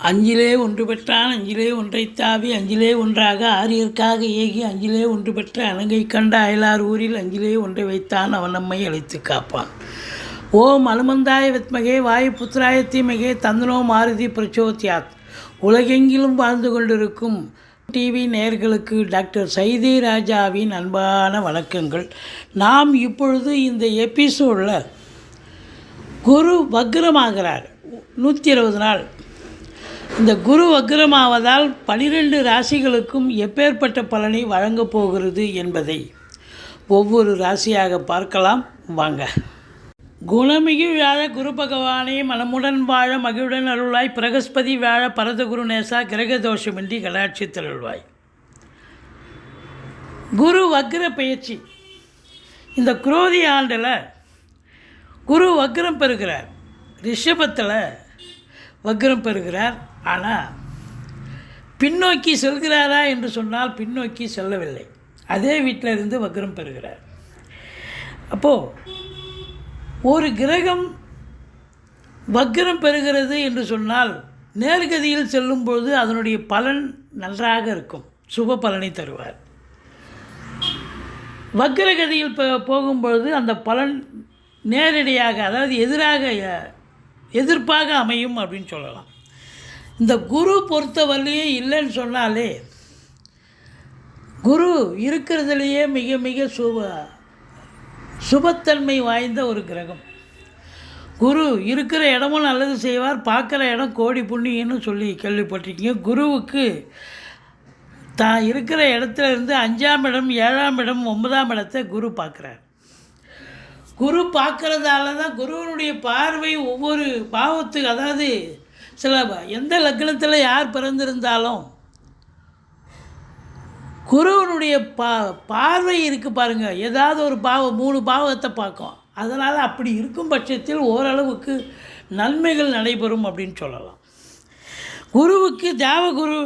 அஞ்சிலே ஒன்று பெற்றான் அஞ்சிலே ஒன்றைத் தாவி அஞ்சிலே ஒன்றாக ஆரியர்க்காக ஏகி அஞ்சிலே ஒன்று பெற்ற அணங்கை கண்ட அயலார் ஊரில் அஞ்சிலே ஒன்றை வைத்தான் அவன் நம்மை அழைத்து காப்பான். ஓம் அனுமந்தாய வித்மகே வாயு புத்திராய தீமகே தந்தனோ மாருதி பிரச்சோத்யாத். உலகெங்கிலும் வாழ்ந்து கொண்டிருக்கும் டிவி நேயர்களுக்கு டாக்டர் சைதை ராஜாவின் அன்பான வணக்கங்கள். நாம் இப்பொழுது இந்த எபிசோடில் குரு வக்ரமாகிறார் 120 நாள். இந்த குரு வக்ரமாவதால் 12 ராசிகளுக்கும் எப்பேற்பட்ட பலனை வழங்கப் போகிறது என்பதை ஒவ்வொரு ராசியாக பார்க்கலாம் வாங்க. குணமிகு வியாழ குரு பகவானே மனமுடன் வாழ மகிழுடன் அருள்வாய். பிரகஸ்பதி வியாழ பரதகுரு நேசா கிரக தோஷமின்றி கடாட்சித்தில் அருள்வாய். குரு வக்ர பயிற்சி. இந்த குரோதி ஆண்டில் குரு வக்ரம் பெறுகிறார். ரிஷபத்தில் வக்ரம் பெறுகிறார். ஆனால் பின்னோக்கி செல்கிறாரா என்று சொன்னால் பின்னோக்கி செல்லவில்லை. அதே வீட்டில் இருந்து வக்ரம் பெறுகிறார். அப்போது ஒரு கிரகம் வக்ரம் பெறுகிறது என்று சொன்னால் நேர்கதியில் செல்லும்பொழுது அதனுடைய பலன் நன்றாக இருக்கும், சுப பலனை தருவார். வக்ரகதியில் போகும்பொழுது அந்த பலன் நேரடியாக, அதாவது எதிர்ப்பாக அமையும் அப்படின்னு சொல்லலாம். இந்த குரு பொறுத்தவரையிலே இல்லைன்னு சொன்னாலே, குரு இருக்கிறதுலையே மிக மிக சுபத்தன்மை வாய்ந்த ஒரு கிரகம். குரு இருக்கிற இடமும் நல்லது செய்வார், பார்க்குற இடம் கோடி புண்ணியன்னு சொல்லி கேள்விப்பட்டிருக்கீங்க. குருவுக்கு தான் இருக்கிற இடத்துல இருந்து 5ஆம் இடம், 7ஆம் இடம், 9ஆம் இடத்தை குரு பார்க்குறார். குரு பார்க்குறதால தான் குருவனுடைய பார்வை ஒவ்வொரு பாவத்துக்கு, அதாவது சில எந்த லக்னத்தில் யார் பிறந்திருந்தாலும் குருவனுடைய பார்வை இருக்குது பாருங்கள். ஏதாவது ஒரு 3 பாவத்தை பார்க்கும். அதனால் அப்படி இருக்கும் பட்சத்தில் ஓரளவுக்கு நன்மைகள் நடைபெறும் அப்படின்னு சொல்லலாம். குருவுக்கு தேவகுரு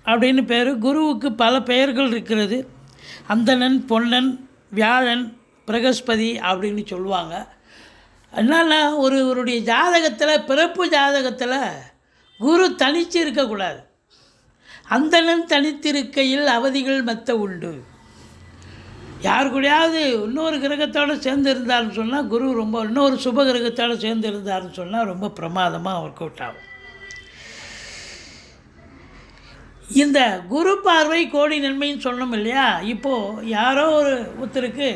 அப்படின்னு பேர். குருவுக்கு பல பெயர்கள் இருக்கிறது. அந்தணன், பொன்னன், வியாழன், பிரகஸ்பதி அப்படின்னு சொல்லுவாங்க. என்னன்னா ஒருவருடைய ஜாதகத்தில், பிறப்பு ஜாதகத்தில் குரு தனித்து இருக்கக்கூடாது. அந்தணன் தனித்திருக்கையில் அவதிகள் மெத்த உண்டு. யார் கூடயாவது இன்னொரு கிரகத்தோடு சேர்ந்து இருந்தார்னு சொன்னால் குரு ரொம்ப, இன்னொரு சுப கிரகத்தோடு சேர்ந்து இருந்தார்னு சொன்னால் ரொம்ப பிரமாதமாக ஒர்க் அவுட் ஆகும். இந்த குரு பார்வை கோடி நன்மைன்னு சொன்னோம் இல்லையா. இப்போது யாரோ ஒருத்தருக்கு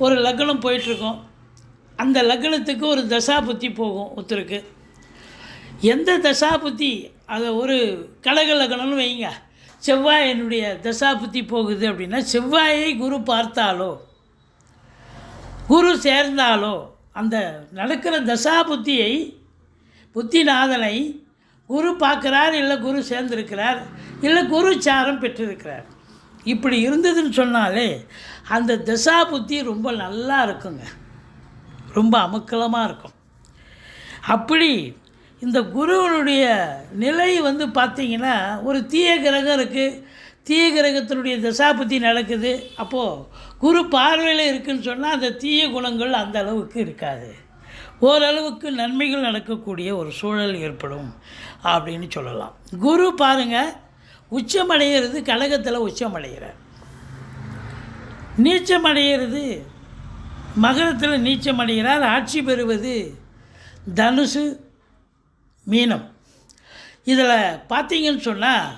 ஒரு லக்னம் போயிட்டுருக்கோம். அந்த லக்னத்துக்கு ஒரு தசாபுத்தி போகும் ஒருத்தருக்கு. எந்த தசாபுத்தி, அதை ஒரு கடக லக்னம்னு வைங்க, செவ்வாய் என்னுடைய தசாபுத்தி போகுது அப்படின்னா, செவ்வாயை குரு பார்த்தாலோ குரு சேர்ந்தாலோ அந்த நடக்கிற தசாபுத்தியை, புத்திநாதனை குரு பார்க்குறார், இல்லை குரு சேர்ந்திருக்கிறார், இல்லை குரு சாரம் பெற்றிருக்கிறார். இப்படி இருந்ததுன்னு சொன்னாலே அந்த தசா புத்தி ரொம்ப நல்லா இருக்குங்க, ரொம்ப அமக்கலமாக இருக்கும். அப்படி இந்த குருவனுடைய நிலை பார்த்திங்கன்னா, ஒரு தீய கிரகம் இருக்குது, தீய கிரகத்தினுடைய தசாபுத்தி நடக்குது. அப்போது குரு பார்வையில் இருக்குதுன்னு சொன்னால் அந்த தீய குணங்கள் அந்த அளவுக்கு இருக்காது, ஓரளவுக்கு நன்மைகள் நடக்கக்கூடிய ஒரு சூழல் ஏற்படும் அப்படின்னு சொல்லலாம். குரு பாருங்கள், உச்சமடைகிறது கடகத்தில் உச்சமடைகிறார். நீச்சமடைகிறது மகரத்தில் நீச்சமடைகிறார். ஆட்சி பெறுவது தனுசு, மீனம். இதில் பார்த்தீங்கன்னு சொன்னால்,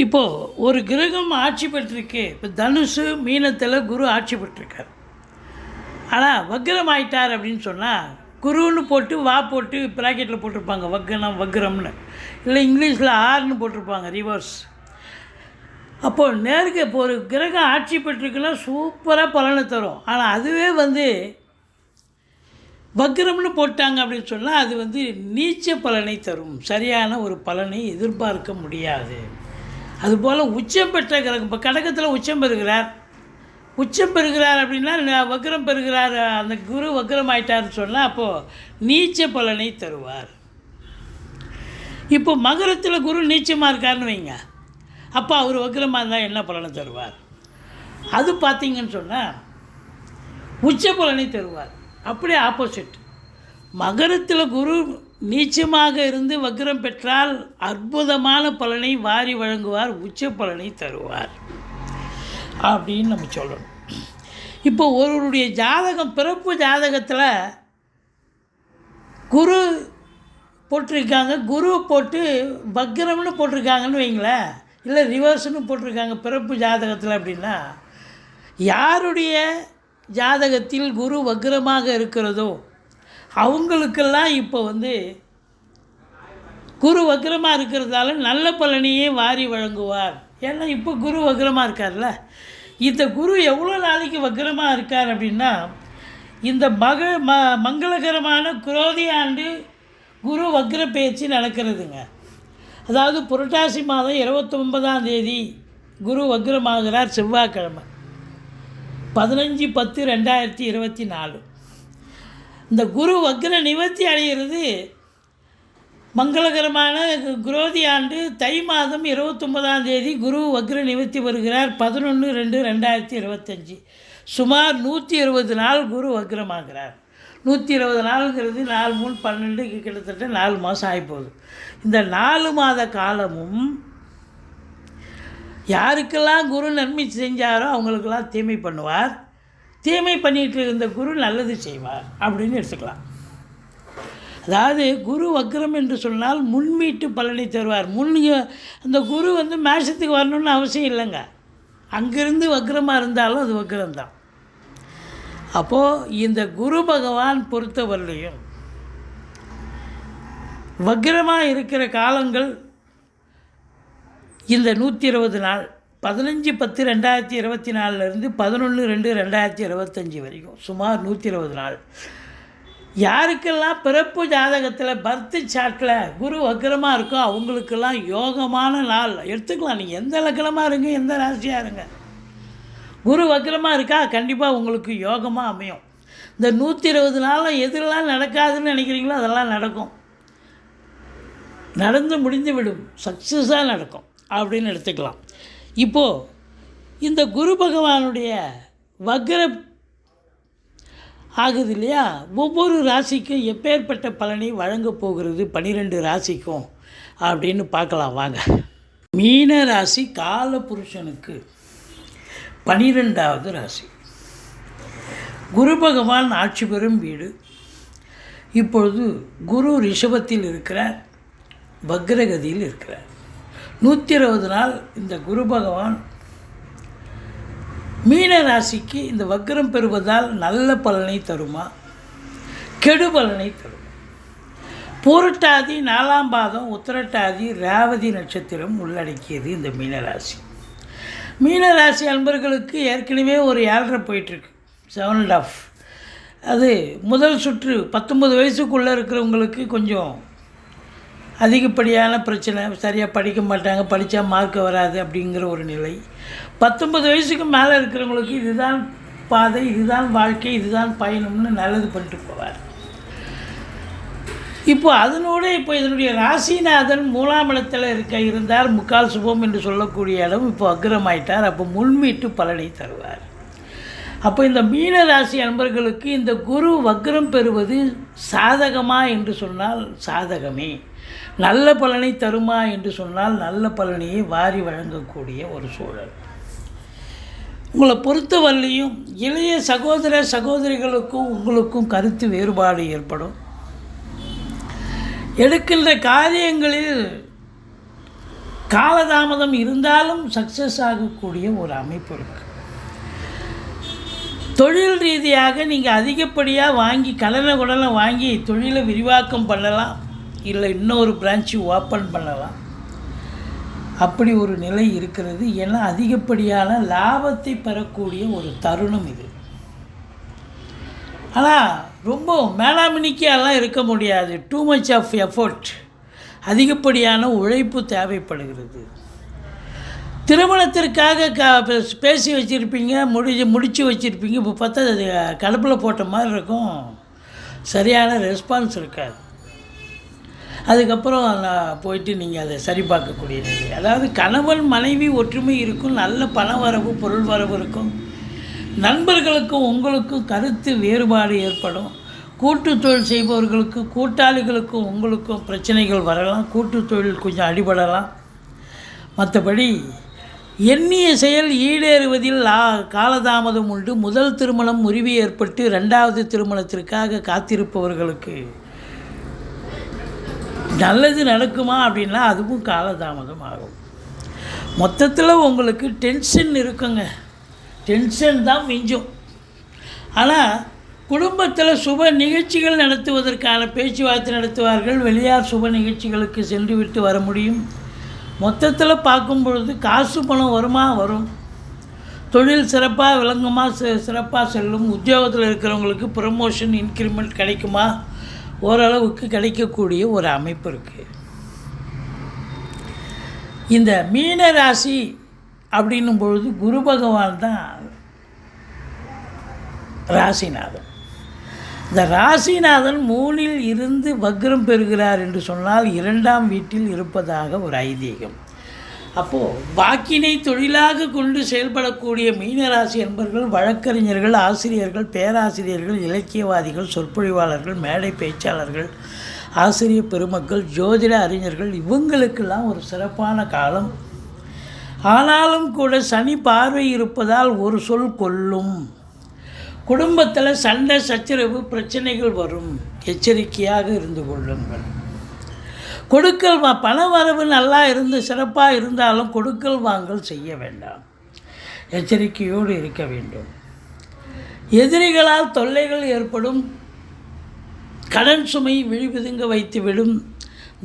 இப்போது ஒரு கிரகம் ஆட்சி பெற்றிருக்கு. இப்போ தனுசு மீனத்தில் குரு ஆட்சி பெற்றிருக்கார். ஆனால் வக்ரம் ஆயிட்டார் அப்படின்னு சொன்னால், குருன்னு போட்டு போட்டு ப்ராக்கெட்டில் போட்டிருப்பாங்க வக்ரம்னு, இல்லை இங்கிலீஷில் ஆர்னு போட்டிருப்பாங்க, ரிவர்ஸ். அப்போது இப்போ ஒரு கிரகம் ஆட்சி பெற்றிருக்குன்னா சூப்பராக பலனை தரும். ஆனால் அதுவே வக்ரம்னு போட்டாங்க அப்படின்னு சொன்னால் அது நீச்ச பலனை தரும், சரியான ஒரு பலனை எதிர்பார்க்க முடியாது. அதுபோல் உச்சம் பெற்ற கிரகம், இப்போ கடகத்தில் உச்சம் பெறுகிறார் அப்படின்னா, வக்ரம் பெறுகிறார், அந்த குரு வக்ரம் ஆயிட்டார்னு சொன்னால் அப்போது நீச்ச பலனை தருவார். இப்போ மகரத்தில் குரு நீச்சமாக இருக்காருன்னு வைங்க, அப்போ அவர் வக்ரமாக இருந்தால் என்ன பலனை தருவார்? அது பார்த்திங்கன்னு சொன்னால் உச்ச பலனை தருவார். அப்படியே ஆப்போசிட். மகரத்தில் குரு நீச்சமாக இருந்து வக்ரம் பெற்றால் அற்புதமான பலனை வாரி வழங்குவார், உச்ச பலனை தருவார் அப்படின்னு நம்ம சொல்லணும். இப்போ ஒருவருடைய ஜாதகம், பிறப்பு ஜாதகத்தில் குரு போட்டிருக்காங்க, குரு போட்டு வக்ரம்னு போட்டிருக்காங்கன்னு வைங்களேன், இல்லை ரிவர்ஸ்னு போட்டிருக்காங்க பிறப்பு ஜாதகத்தில் அப்படின்னா, யாருடைய ஜாதகத்தில் குரு வக்ரமாக இருக்கிறதோ அவங்களுக்கெல்லாம் இப்போ குரு வக்ரமாக இருக்கிறதால நல்ல பலனையே வாரி வழங்குவார். ஏன்னா இப்போ குரு வக்ரமாக இருக்கார்ல, இந்த குரு எவ்வளோ நாளைக்கு வக்ரமாக இருக்கார் அப்படின்னா, இந்த மங்களகரமான குரோதி ஆண்டு குரு வக்ர பேச்சு நடக்கிறதுங்க. அதாவது புரட்டாசி மாதம் 29ஆம் தேதி குரு வக்ரமாகிறார், செவ்வாய்க்கிழமை 15/10/2024. இந்த குரு வக்ர நிவர்த்தி அடைகிறது மங்களகரமான குரோதி ஆண்டு தை மாதம் 29ஆம் தேதி குரு வக்ர நிவர்த்தி வருகிறார் 11/2/2025. சுமார் 120 நாள் குரு வக்ரமாகிறார். 120 நாளுங்கிறது 4 3 12 கிட்டத்தட்ட 4 மாதம் ஆகிப்போகுது. இந்த 4 மாத காலமும் யாருக்கெல்லாம் குரு நன்மை செஞ்சாரோ அவங்களுக்கெல்லாம் தீமை பண்ணுவார், தீமை பண்ணிகிட்டு இருந்த குரு நல்லது செய்வார் அப்படின்னு எடுத்துக்கலாம். அதாவது குரு வக்ரம் என்று சொன்னால் முன்மீட்டு பலனை தருவார். அந்த குரு மேஷத்துக்கு வரணும்னு அவசியம் இல்லைங்க, அங்கிருந்து வக்ரமாக இருந்தாலும் அது வக்ரம்தான். அப்போது இந்த குரு பகவான் பொறுத்தவரையிலையும் வக்ரமாக இருக்கிற காலங்கள் இந்த 120 நாள் 15/10/2024 11/2/2025 வரைக்கும் சுமார் 120 நாள். யாருக்கெல்லாம் பிறப்பு ஜாதகத்தில் பர்த் சார்ட்டில் குரு வக்ரமாக இருக்கோ அவங்களுக்கெல்லாம் யோகமான நாள் எடுத்துக்கலாம். நீங்கள் எந்த லக்னமாக இருங்க, எந்த ராசியாக இருங்க, குரு வக்ரமாக இருக்கா கண்டிப்பாக உங்களுக்கு யோகமாக அமையும். இந்த 120 நாளில் எதுலாம் நடக்காதுன்னு நினைக்கிறீங்களோ அதெல்லாம் நடக்கும், நடந்து முடிந்து விடும், சக்ஸஸாக நடக்கும் அப்படின்னு எடுத்துக்கலாம். இப்போது இந்த குரு பகவானுடைய வக்ர ஆகுது இல்லையா, ஒவ்வொரு ராசிக்கும் எப்பேற்பட்ட பலனை வழங்கப் போகிறது 12 ராசிக்கும் அப்படின்னு பார்க்கலாம் வாங்க. மீன ராசி கால புருஷனுக்கு 12வது ராசி. குரு பகவான் ஆட்சி பெறும் வீடு. இப்பொழுது குரு ரிஷபத்தில் இருக்கிறார், வக்ரகதியில் இருக்கிறார். 120 நாள் இந்த குரு பகவான் மீன ராசிக்கு இந்த வக்ரம் பெறுவதால் நல்ல பலனை தருமா, கெடு பலனை தருமா? பூரட்டாதி 4ஆம் பாதம், உத்திரட்டாதி, ரேவதி நட்சத்திரம் உள்ளடக்கியது இந்த மீனராசி. மீனராசி அன்பர்களுக்கு ஏற்கனவே ஒரு 7.5 போயிட்டுருக்கு, 7.5. அது முதல் சுற்று 19 வயசுக்குள்ளே இருக்கிறவங்களுக்கு கொஞ்சம் அதிகப்படியான பிரச்சனை, சரியாக படிக்க மாட்டாங்க, படித்தா மார்க் வராது அப்படிங்கிற ஒரு நிலை. 19 வயசுக்கு மேலே இருக்கிறவங்களுக்கு இதுதான் பாதை, இதுதான் வாழ்க்கை, இதுதான் பயணம்னு நல்லது பண்ணிட்டு போவார். இப்போ இதனுடைய ராசிநாதன் 3ஆம் இடத்துல இருந்தார், முக்கால் சுபம் என்று சொல்லக்கூடிய இடம் இப்போ அக்ரமாயிட்டார். அப்போ முன்மீட்டு பலனை தருவார். அப்போ இந்த மீன ராசி அன்பர்களுக்கு இந்த குரு வக்ரம் பெறுவது சாதகமா என்று சொன்னால் சாதகமே, நல்ல பலனை தருமா என்று சொன்னால் நல்ல பலனையை வாரி வழங்கக்கூடிய ஒரு சூழல். உங்களை பொறுத்தவரையிலையும் இளைய சகோதர சகோதரிகளுக்கும் உங்களுக்கும் கருத்து வேறுபாடு ஏற்படும். எடுக்கின்ற காரியங்களில் காலதாமதம் இருந்தாலும் சக்ஸஸ் ஆகக்கூடிய ஒரு அமைப்பு இருக்குது. தொழில் ரீதியாக நீங்கள் அதிகப்படியாக வாங்கி கடனை வாங்கி தொழிலை விரிவாக்கம் பண்ணலாம், இல்லை இன்னொரு பிரான்ச்சு ஓப்பன் பண்ணலாம். அப்படி ஒரு நிலை இருக்கிறது. ஏன்னா அதிகப்படியான லாபத்தை பெறக்கூடிய ஒரு தருணம் இது. ஆனால் ரொம்ப மேலாமினிக்கையெல்லாம் இருக்க முடியாது. டூ மச் ஆஃப் எஃபோர்ட், அதிகப்படியான உழைப்பு தேவைப்படுகிறது. திருமணத்திற்காக பேசி வச்சுருப்பீங்க, முடித்து வச்சுருப்பீங்க. இப்போ பார்த்தா அது கடப்பில் போட்ட மாதிரி இருக்கும், சரியான ரெஸ்பான்ஸ் இருக்காது. அதுக்கப்புறம் போயிட்டு நீங்கள் அதை சரி பார்க்கக்கூடிய நிலை. அதாவது கணவன் மனைவி ஒற்றுமை இருக்கும், நல்ல பண வரவு பொருள் வரவு இருக்கும். நண்பர்களுக்கும் உங்களுக்கும் கருத்து வேறுபாடு ஏற்படும். கூட்டு தொழில் செய்பவர்களுக்கு கூட்டாளிகளுக்கும் உங்களுக்கும் பிரச்சனைகள் வரலாம், கூட்டு தொழில் கொஞ்சம் அடிபடலாம். மற்றபடி எண்ணிய செயல் ஈடேறுவதில் காலதாமதம் உண்டு. முதல் திருமணம் முறிவு ஏற்பட்டு 2வது திருமணத்திற்காக காத்திருப்பவர்களுக்கு நல்லது நடக்குமா அப்படின்னா அதுவும் காலதாமதம் ஆகும். மொத்தத்தில் உங்களுக்கு டென்ஷன் இருக்குங்க, டென்ஷன் தான் மிஞ்சும். ஆனால் குடும்பத்தில் சுப நிகழ்ச்சிகள் நடத்துவதற்கான பேச்சுவார்த்தை நடத்துவார்கள். வெளியார் சுப நிகழ்ச்சிகளுக்கு சென்று விட்டு வர முடியும். மொத்தத்தில் பார்க்கும் பொழுது காசு பணம் வரும். தொழில் சிறப்பாக விளங்குமா, சிறப்பாக செல்லும். உத்தியோகத்தில் இருக்கிறவங்களுக்கு ப்ரமோஷன் இன்க்ரிமெண்ட் கிடைக்குமா, ஓரளவுக்கு கிடைக்கக்கூடிய ஒரு அமைப்பு இருக்குது. இந்த மீன ராசி அப்படின்னும் பொழுது குரு பகவான் தான் ராசிநாதன். இந்த ராசிநாதன் 3இல் இருந்து வக்ரம் பெறுகிறார் என்று சொன்னால் 2ஆம் வீட்டில் இருப்பதாக ஒரு ஐதீகம். அப்போது வாக்கினை தொழிலாக கொண்டு செயல்படக்கூடிய மீனராசி என்பவர்கள் வழக்கறிஞர்கள், ஆசிரியர்கள், பேராசிரியர்கள், இலக்கியவாதிகள், சொற்பொழிவாளர்கள், மேடை பேச்சாளர்கள், ஆசிரியர் பெருமக்கள், ஜோதிட அறிஞர்கள், இவங்களுக்கெல்லாம் ஒரு சிறப்பான காலம். ஆனாலும் கூட சனி பார்வை இருப்பதால் ஒரு சொல் கொல்லும். குடும்பத்தில் சண்டை சச்சரவு பிரச்சனைகள் வரும், எச்சரிக்கையாக இருந்து கொள்ளுங்கள். கொடுக்கல் பண வரவு நல்லா இருந்து சிறப்பாக இருந்தாலும் கொடுக்கல் வாங்கல் செய்ய வேண்டாம், எச்சரிக்கையோடு இருக்க வேண்டும். எதிரிகளால் தொல்லைகள் ஏற்படும், கடன் சுமை விழிவிதுங்க வைத்துவிடும்,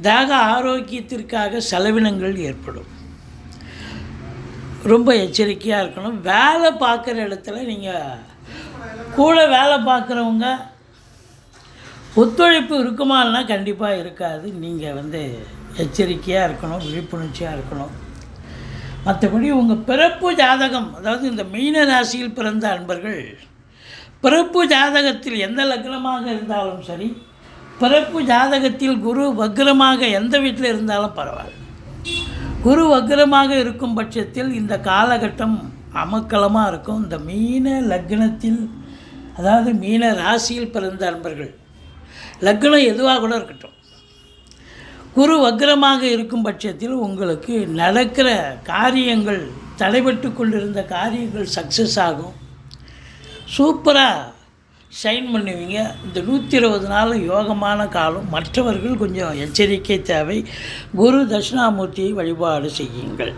தேக ஆரோக்கியத்திற்காக செலவினங்கள் ஏற்படும். ரொம்ப எச்சரிக்கையாக இருக்கணும். வேலை பார்க்குற இடத்துல நீங்கள் கூட வேலை பார்க்குறவங்க ஒத்துழைப்பு இருக்குமானா கண்டிப்பாக இருக்காது. நீங்கள் எச்சரிக்கையாக இருக்கணும், விழிப்புணர்ச்சியாக இருக்கணும். மற்றபடி உங்கள் பிறப்பு ஜாதகம், அதாவது இந்த மீன ராசியில் பிறந்த அன்பர்கள் பிறப்பு ஜாதகத்தில் எந்த லக்னமாக இருந்தாலும் சரி, பிறப்பு ஜாதகத்தில் குரு வக்ரமாக எந்த வீட்டில் இருந்தாலும் பரவாயில்ல, குரு வக்ரமாக இருக்கும் பட்சத்தில் இந்த காலகட்டம் அமக்கலமாக இருக்கும். இந்த மீன லக்னத்தில், அதாவது மீன ராசியில் பிறந்த அன்பர்கள், லக்னம் எதுவாக கூட இருக்கட்டும், குரு வக்ரமாக இருக்கும் பட்சத்தில் உங்களுக்கு நடக்கிற காரியங்கள், தடைபட்டு கொண்டிருந்த காரியங்கள் சக்ஸஸ் ஆகும். சூப்பராக ஷைன் பண்ணுவீங்க. இந்த 120 நாள் யோகமான காலம். மற்றவர்கள் கொஞ்சம் எச்சரிக்கை தேவை. குரு தட்சிணாமூர்த்தியை வழிபாடு செய்யுங்கள்.